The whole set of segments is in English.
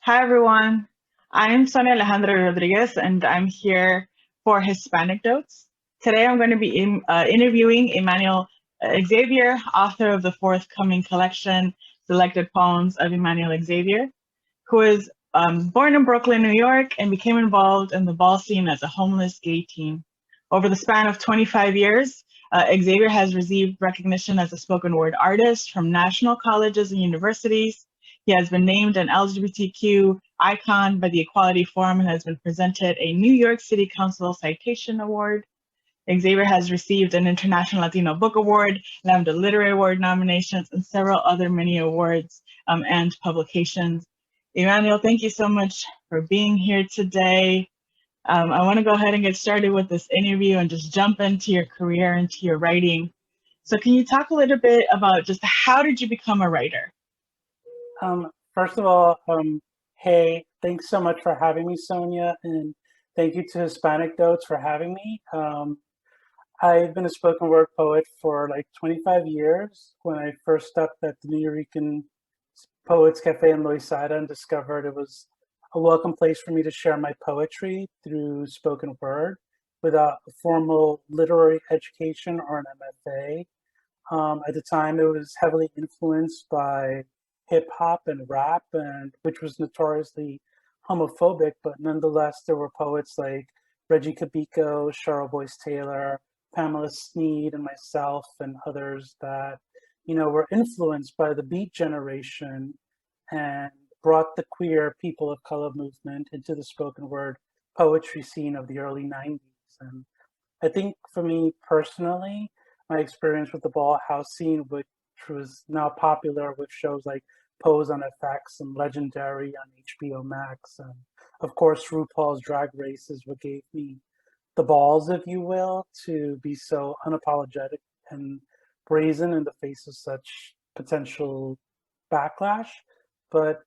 Hi, everyone. I'm Sonia Alejandra Rodriguez, and I'm here for Hispanic Notes. Today, I'm going to be interviewing Emanuel Xavier, author of the forthcoming collection, Selected Poems of Emanuel Xavier, who was born in Brooklyn, New York, and became involved in the ball scene as a homeless gay teen. Over the span of 25 years, Xavier has received recognition as a spoken word artist from national colleges and universities. He has been named an LGBTQ icon by the Equality Forum and has been presented a New York City Council Citation Award. Xavier has received an International Latino Book Award, Lambda Literary Award nominations, and several other many awards and publications. Emmanuel, thank you so much for being here today. I want to go ahead and get started with this interview and just jump into your career, into your writing. So can you talk a little bit about just how did you become a writer? First of all, hey, thanks so much for having me, Sonia, and thank you to Hispanic Notes for having me. I've been a spoken word poet for like 25 years. When I first stepped at the New Yorican Poets Cafe in Loisaida and discovered it was a welcome place for me to share my poetry through spoken word without a formal literary education or an MFA. At the time, it was heavily influenced by hip hop and rap, and which was notoriously homophobic, but nonetheless, there were poets like Reggie Cabico, Cheryl Boyce Taylor, Pamela Sneed, and myself, and others that were influenced by the Beat Generation and brought the queer people of color movement into the spoken word poetry scene of the early 90s. And I think for me personally, my experience with the ball house scene, which was now popular with shows like Pose on FX and Legendary on HBO Max, and of course RuPaul's Drag Race is what gave me the balls, if you will, to be so unapologetic and brazen in the face of such potential backlash. But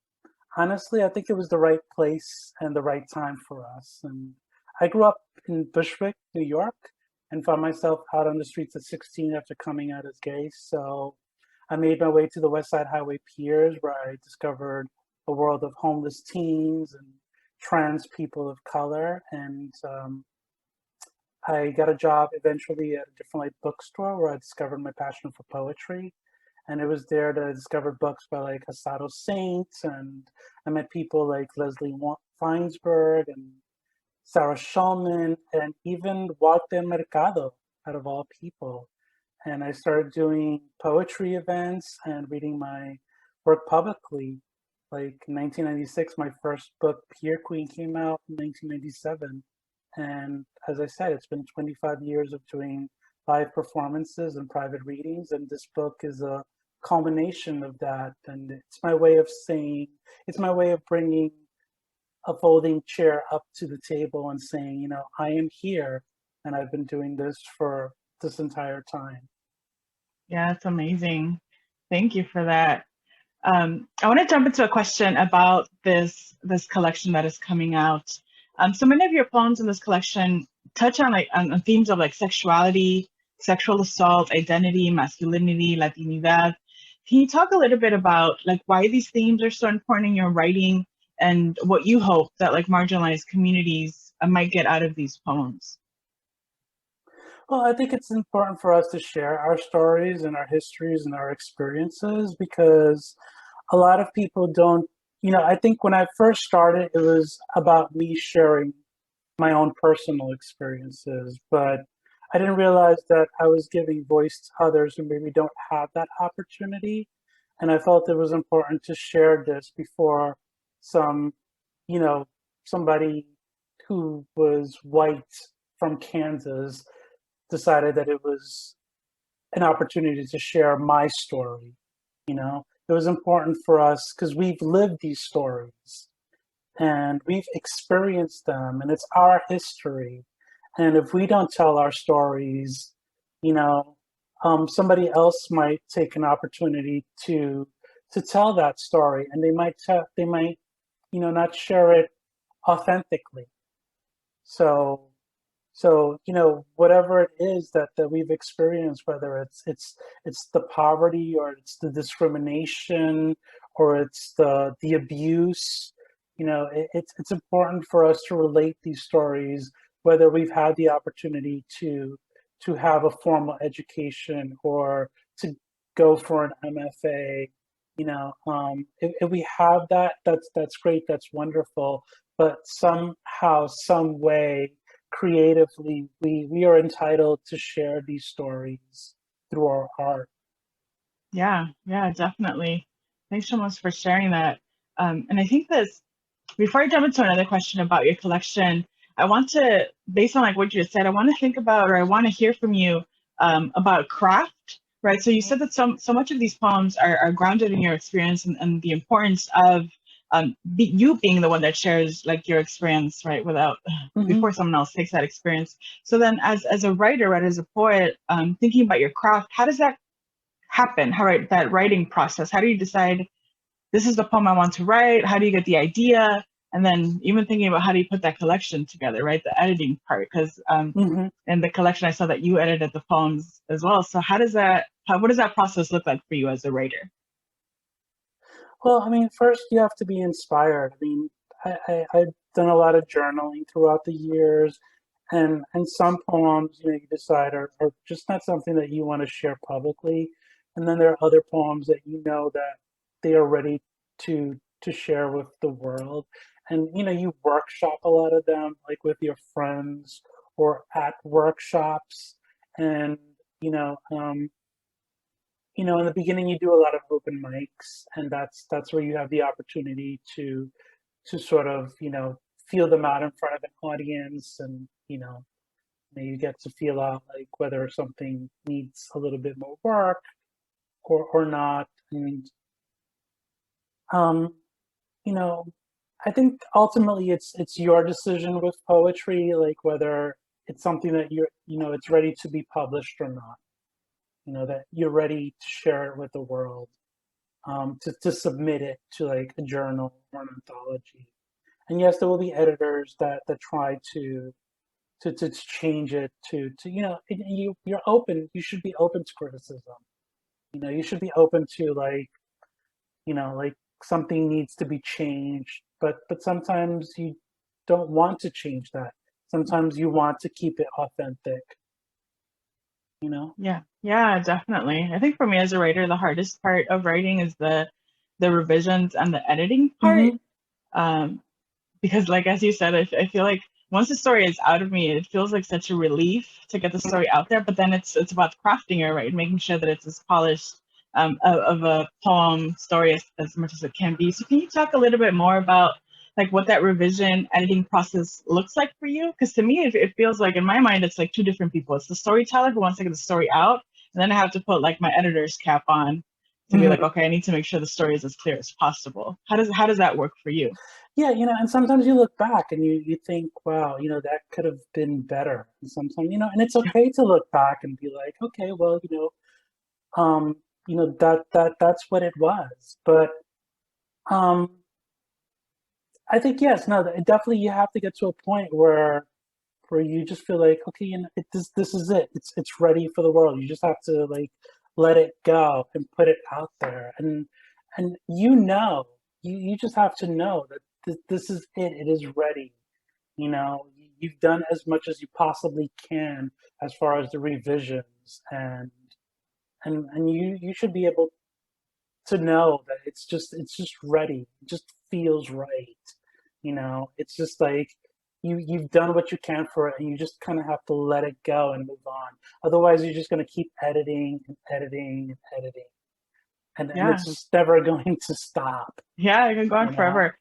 honestly, I think it was the right place and the right time for us. And I grew up in Bushwick, New York, and found myself out on the streets at 16 after coming out as gay. So I made my way to the West Side Highway Piers, where I discovered a world of homeless teens and trans people of color. And I got a job eventually at a different like bookstore where I discovered my passion for poetry. And it was there that I discovered books by like Asado Saint, and I met people like Leslie Feinsberg and Sarah Schulman, and even Walter Mercado, out of all people. And I started doing poetry events and reading my work publicly. Like in 1996, my first book, Pier Queen, came out in 1997. And as I said, it's been 25 years of doing live performances and private readings. And this book is a culmination of that. And it's my way of saying, it's my way of bringing a folding chair up to the table and saying, I am here and I've been doing this for this entire time. Yeah, it's amazing. Thank you for that. I want to jump into a question about this collection that is coming out. So many of your poems in this collection touch on on themes of like sexuality, sexual assault, identity, masculinity, Latinidad. Can you talk a little bit about like why these themes are so important in your writing and what you hope that like marginalized communities might get out of these poems? Well, I think it's important for us to share our stories and our histories and our experiences because a lot of people don't, I think when I first started, it was about me sharing my own personal experiences, but I didn't realize that I was giving voice to others who maybe don't have that opportunity. And I felt it was important to share this before some, you know, somebody who was white from Kansas decided that it was an opportunity to share my story. It was important for us because we've lived these stories and we've experienced them and it's our history. And if we don't tell our stories, you know, somebody else might take an opportunity to tell that story, and they might not share it authentically. So whatever it is that we've experienced, whether it's the poverty or it's the discrimination or it's the abuse, it's important for us to relate these stories, whether we've had the opportunity to have a formal education or to go for an MFA. If we have that, that's great, that's wonderful. But somehow, some way, creatively, we are entitled to share these stories through our art. Yeah, yeah, definitely. Thanks so much for sharing that. And I think this, before I jump into another question about your collection, I want to, based on like what you just said, I want to think about, or I want to hear from you about craft, right? So you said that so much of these poems are grounded in your experience and the importance of you being the one that shares like your experience, right? Without Hmm. before someone else takes that experience. So then, as a writer, right, as a poet, thinking about your craft, how does that happen? How, right, that writing process? How do you decide this is the poem I want to write? How do you get the idea? And then even thinking about how do you put that collection together, right? The editing part, because Hmm. in the collection I saw that you edited the poems as well. So what does that process look like for you as a writer? Well, I mean, first you have to be inspired. I mean, I've done a lot of journaling throughout the years, and some poems, you decide are just not something that you want to share publicly, and then there are other poems that that they are ready to share with the world, and you workshop a lot of them, like with your friends or at workshops, and you know, um, in the beginning you do a lot of open mics, and that's where you have the opportunity to sort of, feel them out in front of an audience, and you get to feel out like whether something needs a little bit more work or not. And um, you know, I think ultimately it's your decision with poetry, like whether it's something that it's ready to be published or not. That you're ready to share it with the world. To submit it to like a journal or an anthology. And yes, there will be editors that try to change it to you're open. You should be open to criticism. You should be open to like something needs to be changed, but sometimes you don't want to change that. Sometimes you want to keep it authentic. You know. Yeah, yeah, definitely. I think for me as a writer, the hardest part of writing is the revisions and the editing part. Mm-hmm. Um, because like as you said, I feel like once the story is out of me, it feels like such a relief to get the story out there. But then it's about crafting it, right, making sure that it's as polished of a poem story as much as it can be. So can you talk a little bit more about like what that revision editing process looks like for you? Because to me it feels like in my mind it's like two different people. It's the storyteller who wants to get the story out, and then I have to put like my editor's cap on to be like, Mm-hmm. okay, I need to make sure the story is as clear as possible. How does that work for you? Yeah, and sometimes you look back and you think, wow, that could have been better. And sometimes, and it's okay to look back and be like, okay, well, that's what it was. But um, I think yes, no, definitely you have to get to a point where you just feel like, okay, this is it. It's ready for the world. You just have to like let it go and put it out there, and you just have to know that this is it. It is ready. You've done as much as you possibly can as far as the revisions, and you should be able to know that it's just ready. It just feels right. It's just like you've done what you can for it, and you just kind of have to let it go and move on. Otherwise, you're just going to keep editing and editing and editing, and Yeah. it's just never going to stop. Yeah, I can go on You know. forever.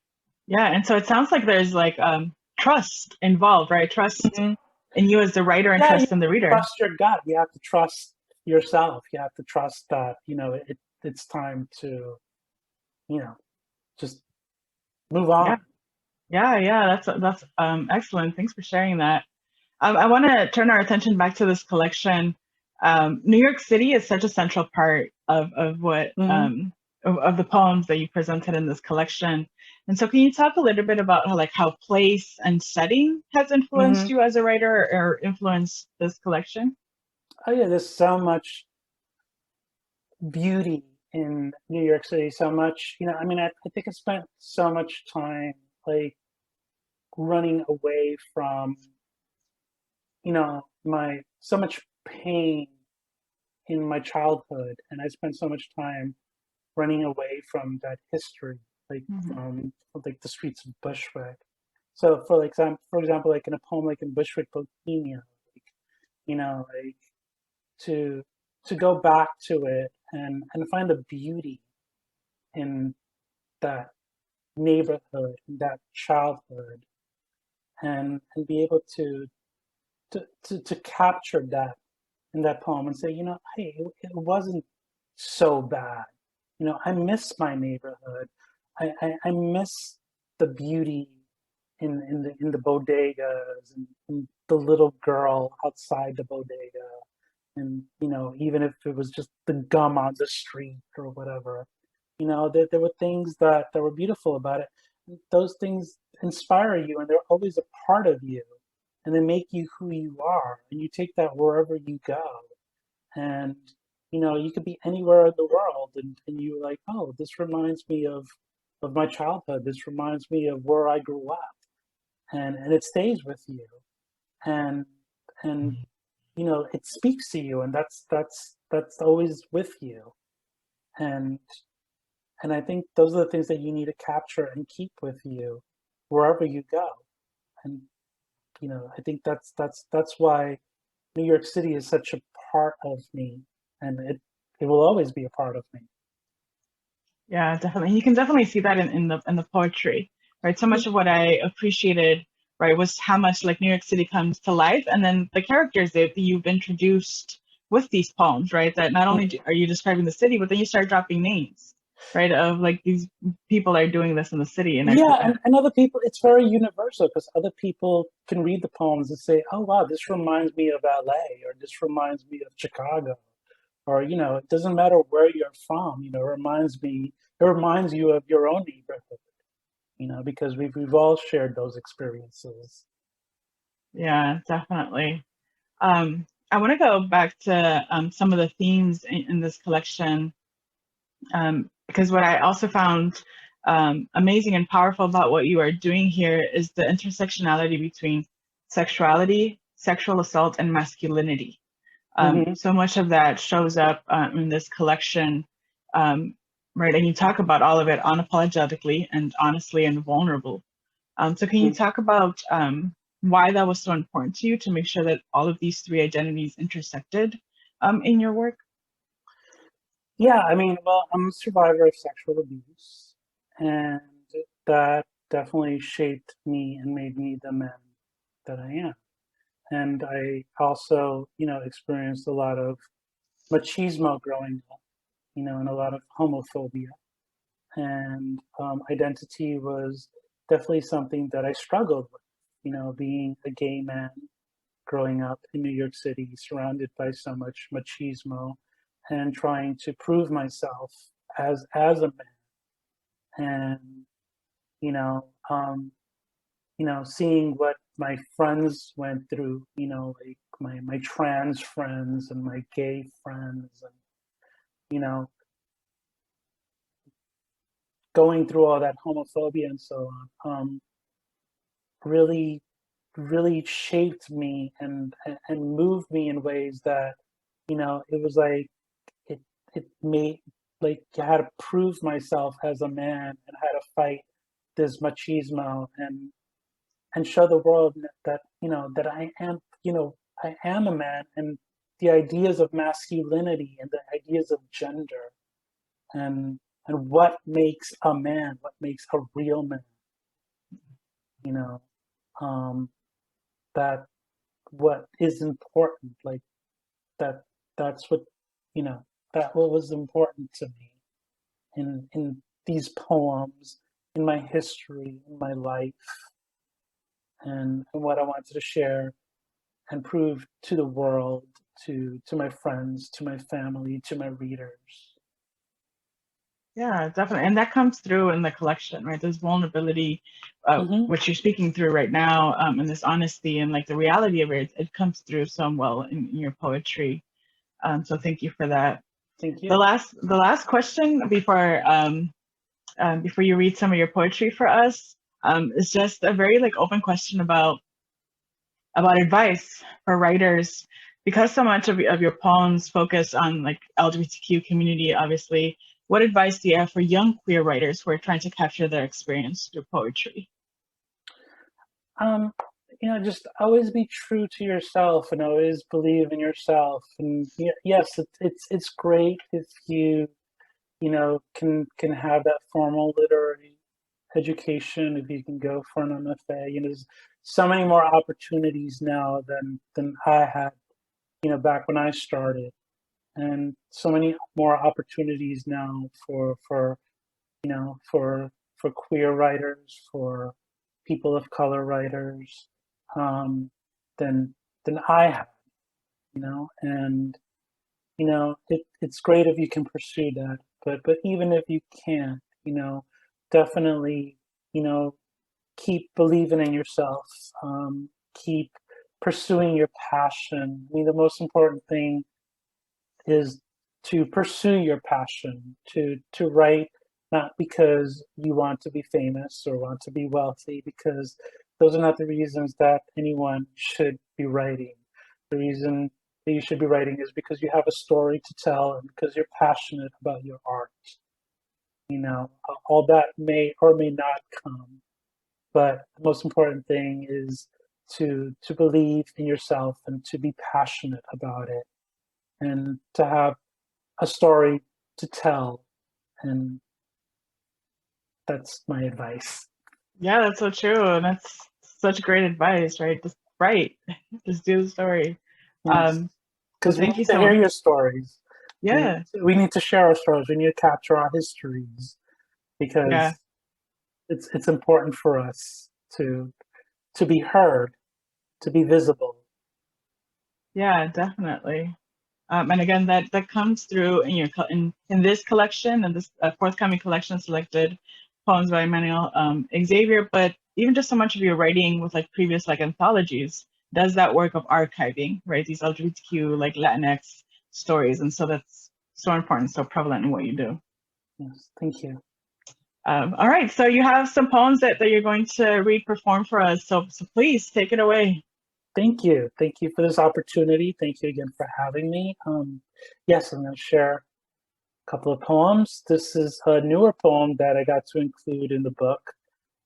Yeah, and so it sounds like there's like trust involved, right? Trust Mhm. in you as the writer and Yeah, you trust in the reader. trust your gut. You have to trust yourself. You have to trust that it's time to you know just move Yeah, on. yeah, yeah. That's excellent. Thanks for sharing that. I want to turn our attention back to this collection. New York City is such a central part of what Hmm. of the poems that you presented in this collection. And so, can you talk a little bit about how place and setting has influenced Hmm. you as a writer or influenced this collection? Oh yeah, there's so much beauty in New York City. So much, I mean, I think I spent so much time like running away from, my so much pain in my childhood, and I spent so much time running away from that history, like Mhm. from like the streets of Bushwick. So for example, like in a poem like in Bushwick Bohemia, like, like to go back to it and find the beauty in that neighborhood, in that childhood, and be able to capture that in that poem and say, hey, it wasn't so bad. I miss my neighborhood. I miss the beauty in the bodegas, and the little girl outside the bodega, and even if it was just the gum on the street or whatever, there were things that were beautiful about it. Those things inspire you, and they're always a part of you, and they make you who you are, and you take that wherever you go. And you could be anywhere in the world, and you're like, oh, this reminds me of my childhood, this reminds me of where I grew up, and it stays with you, and and it speaks to you, and that's always with you. And and I think those are the things that you need to capture and keep with you wherever you go. And I think that's why New York City is such a part of me, and it will always be a part of me. Yeah, definitely. You can definitely see that in the poetry, right? So much of what I appreciated, right, was how much like New York City comes to life, and then the characters that you've introduced with these poems, right? That not only are you describing the city, but then you start dropping names, right, of like these people are doing this in the city, and Yeah, and other people, it's very universal because other people can read the poems and say, oh, wow, this reminds me of LA, or this reminds me of Chicago, or, it doesn't matter where you're from, it reminds you of your own neighborhood, because we've all shared those experiences. yeah, definitely. I want to go back to some of the themes in this collection, because what I also found amazing and powerful about what you are doing here is the intersectionality between sexuality, sexual assault, and masculinity. Hmm. So much of that shows up in this collection, right? And you talk about all of it unapologetically and honestly and vulnerable. So can you talk about why that was so important to you to make sure that all of these three identities intersected in your work? Yeah, I mean, well, I'm a survivor of sexual abuse, and that definitely shaped me and made me the man that I am. And I also, experienced a lot of machismo growing up, and a lot of homophobia. And identity was definitely something that I struggled with, being a gay man growing up in New York City, surrounded by so much machismo, and trying to prove myself as a man. And you know, um, seeing what my friends went through, like my trans friends and my gay friends, and you know, going through all that homophobia and so on, really, really shaped me and moved me in ways that, it was like it it made, like, I had to prove myself as a man, and had to fight this machismo, and show the world that, that I am a man, and the ideas of masculinity and the ideas of gender, and what makes a man, what makes a real man, you know, um, that what is important, like that that's what, you know, that what was important to me in these poems, in my history, in my life, and what I wanted to share and prove to the world, to my friends, to my family, to my readers. Yeah, definitely. And that comes through in the collection, right? This vulnerability, Hmm. which you're speaking through right now, and this honesty and like the reality of it, it comes through so well in your poetry. So thank you for that. Thank The you. last question before you read some of your poetry for us, It's just a very like open question about advice for writers because so much of your poems focus on like LGBTQ community. Obviously, what advice do you have for young queer writers who are trying to capture their experience through poetry? Um, just always be true to yourself and always believe in yourself. And yes, it's great if can have that formal literary education, if you can go for an MFA. There's so many more opportunities now than I had, back when I started, and so many more opportunities now for queer writers, for people of color writers, um, than I have, and it's great if you can pursue that, but even if you can't, definitely, you know, keep believing in yourself, keep pursuing your passion. I mean, the most important thing is to pursue your passion, to write, not because you want to be famous or want to be wealthy, because those are not the reasons that anyone should be writing. The reason that you should be writing is because you have a story to tell and because you're passionate about your art. All that may or may not come, but the most important thing is to believe in yourself and to be passionate about it and to have a story to tell. And that's my advice. Yeah, that's so true, and that's such great advice, right? Just write, just do the story. Yes, So because we thank need you to so hear much. your stories. Yeah, We need to share our stories. We need to capture our histories yeah, because it's important for us to be heard, to be visible. yeah, definitely. And again, that comes through in in this collection and this forthcoming collection, selected poems by Emanuel Xavier. But even just so much of your writing with like previous like anthologies does that work of archiving, right? These LGBTQ like Latinx stories, and so that's so important, so prevalent in what you do. Yes, thank you. All right, so you have some poems that you're going to read perform for us. So please take it away. Thank you. Thank you for this opportunity. Thank you again for having me. Yes, I'm going to share a couple of poems. This is a newer poem that I got to include in the book.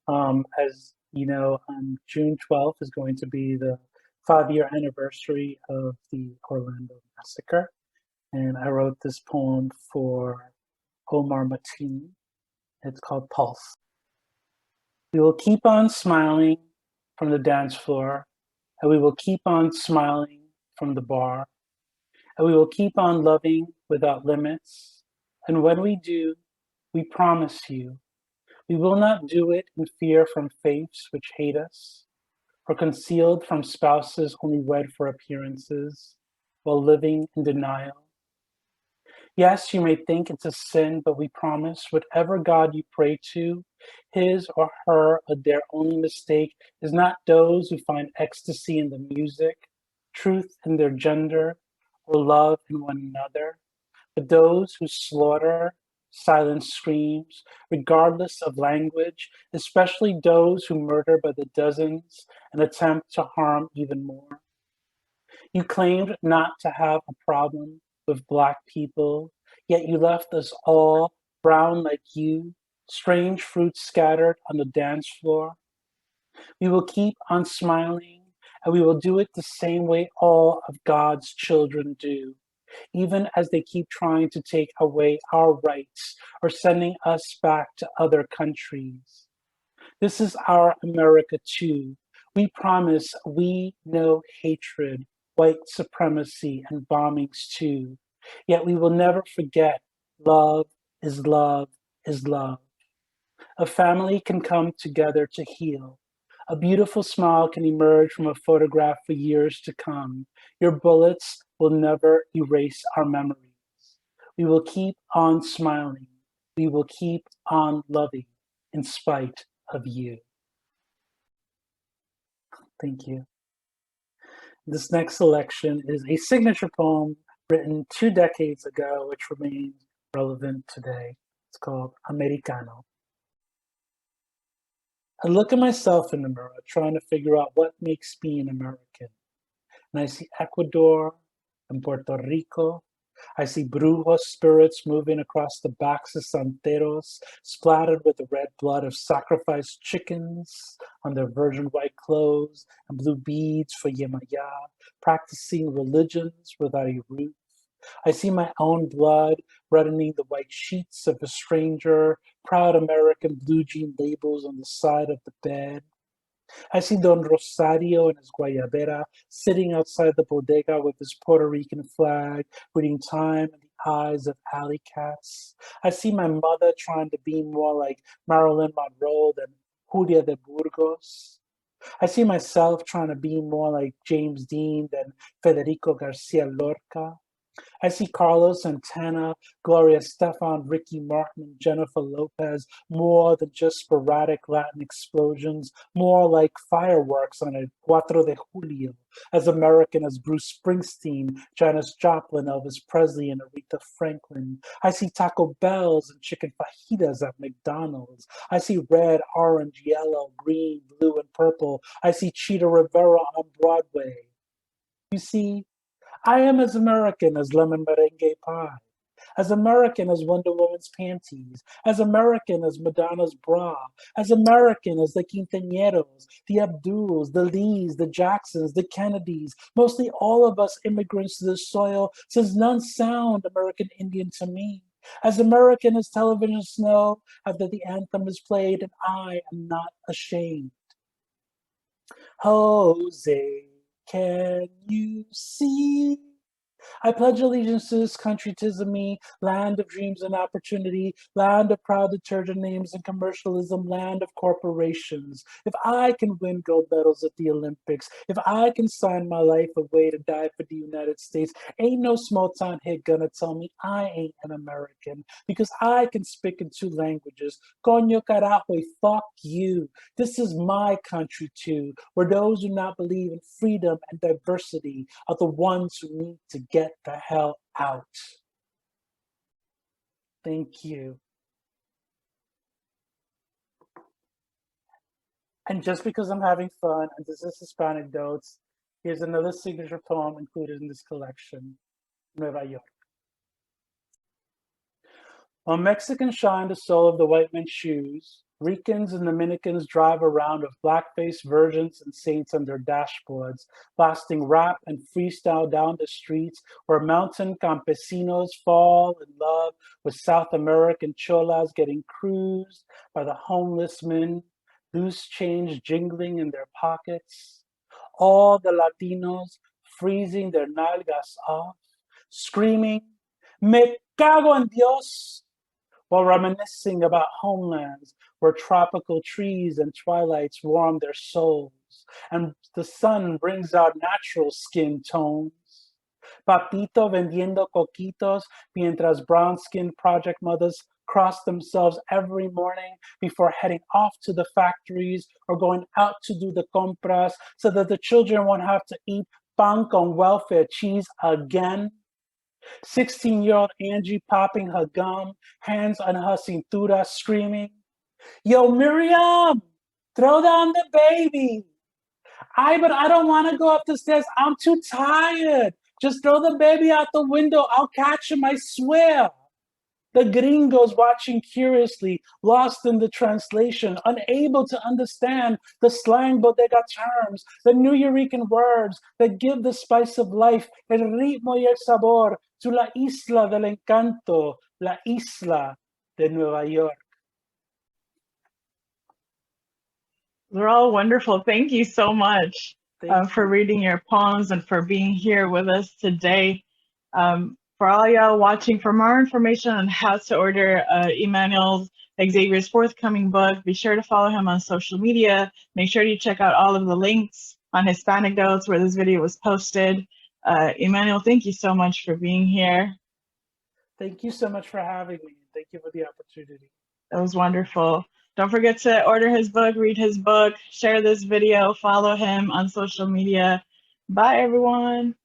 As you know, June 12th is going to be the 5-year anniversary of the Orlando massacre. And I wrote this poem for Omar Mateen. It's called Pulse. We will keep on smiling from the dance floor, and we will keep on smiling from the bar, and we will keep on loving without limits. And when we do, we promise you, we will not do it in fear from faiths which hate us, or concealed from spouses only wed for appearances, while living in denial. Yes, you may think it's a sin, but we promise whatever God you pray to, his or her or their only mistake is not those who find ecstasy in the music, truth in their gender, or love in one another, but those who slaughter, silence screams, regardless of language, especially those who murder by the dozens and attempt to harm even more. You claimed not to have a problem with Black people, yet you left us all brown like you, strange fruits scattered on the dance floor. We will keep on smiling, and we will do it the same way all of God's children do, even as they keep trying to take away our rights or sending us back to other countries. This is our America too. We promise we know hatred, white supremacy, and bombings too. Yet we will never forget love is love is love. A family can come together to heal. A beautiful smile can emerge from a photograph for years to come. Your bullets will never erase our memories. We will keep on smiling. We will keep on loving in spite of you. Thank you. This next selection is a signature poem written 2 decades ago, which remains relevant today. It's called Americano. I look at myself in the mirror, trying to figure out what makes me an American. And I see Ecuador and Puerto Rico. I see brujos spirits moving across the backs of santeros, splattered with the red blood of sacrificed chickens on their virgin white clothes and blue beads for Yemaya, practicing religions without a roof. I see my own blood reddening the white sheets of a stranger, proud American blue jean labels on the side of the bed. I see Don Rosario and his guayabera sitting outside the bodega with his Puerto Rican flag, reading time in the eyes of alley cats. I see my mother trying to be more like Marilyn Monroe than Julia de Burgos. I see myself trying to be more like James Dean than Federico Garcia Lorca. I see Carlos Santana, Gloria Estefan, Ricky Martin, and Jennifer Lopez more than just sporadic Latin explosions, more like fireworks on a 4 de Julio, as American as Bruce Springsteen, Janis Joplin, Elvis Presley, and Aretha Franklin. I see Taco Bells and chicken fajitas at McDonald's. I see red, orange, yellow, green, blue, and purple. I see Cheetah Rivera on Broadway. You see, I am as American as lemon merengue pie, as American as Wonder Woman's panties, as American as Madonna's bra, as American as the Quinceañeros, the Abduls, the Lees, the Jacksons, the Kennedys, mostly all of us immigrants to this soil, since none sound American Indian to me. As American as television snow after the anthem is played, and I am not ashamed. Jose, can you see? I pledge allegiance to this country, 'tis of me, land of dreams and opportunity, land of proud detergent names and commercialism, land of corporations. If I can win gold medals at the Olympics, if I can sign my life away to die for the United States, ain't no small town hit gonna tell me I ain't an American, because I can speak in 2 languages. Coño carajo, fuck you. This is my country too, where those who not believe in freedom and diversity are the ones who need to get the hell out. Thank you. And just because I'm having fun, and this is Hispanic Notes, here's another signature poem included in this collection, Nueva York. While Mexicans shine the sole of the white man's shoes, Ricans and Dominicans drive around with black-faced virgins and saints on their dashboards, blasting rap and freestyle down the streets where mountain campesinos fall in love with South American cholas getting cruised by the homeless men, loose change jingling in their pockets. All the Latinos freezing their nalgas off, screaming, "Me cago en Dios!" while reminiscing about homelands where tropical trees and twilights warm their souls, and the sun brings out natural skin tones. Papito vendiendo coquitos, mientras brown-skinned project mothers cross themselves every morning before heading off to the factories or going out to do the compras so that the children won't have to eat pan con welfare cheese again. 16-year-old Angie popping her gum, hands on her cintura, screaming, "Yo, Miriam, throw down the baby." But I don't want to go up the stairs. I'm too tired. Just throw the baby out the window. I'll catch him, I swear. The gringos watching curiously, lost in the translation, unable to understand the slang bodega terms, the New Yorican words that give the spice of life, el ritmo y el sabor, to la isla del encanto, la isla de Nueva York. They're all wonderful. Thank you so much for you. reading your poems and for being here with us today. For all y'all watching, for more information on how to order Emanuel Xavier's forthcoming book, be sure to follow him on social media. Make sure you check out all of the links on Hispanic Notes where this video was posted. Emanuel, thank you so much for being here. Thank you so much for having me. Thank you for the opportunity. That was wonderful. Don't forget to order his book, read his book, share this video, follow him on social media. Bye, everyone.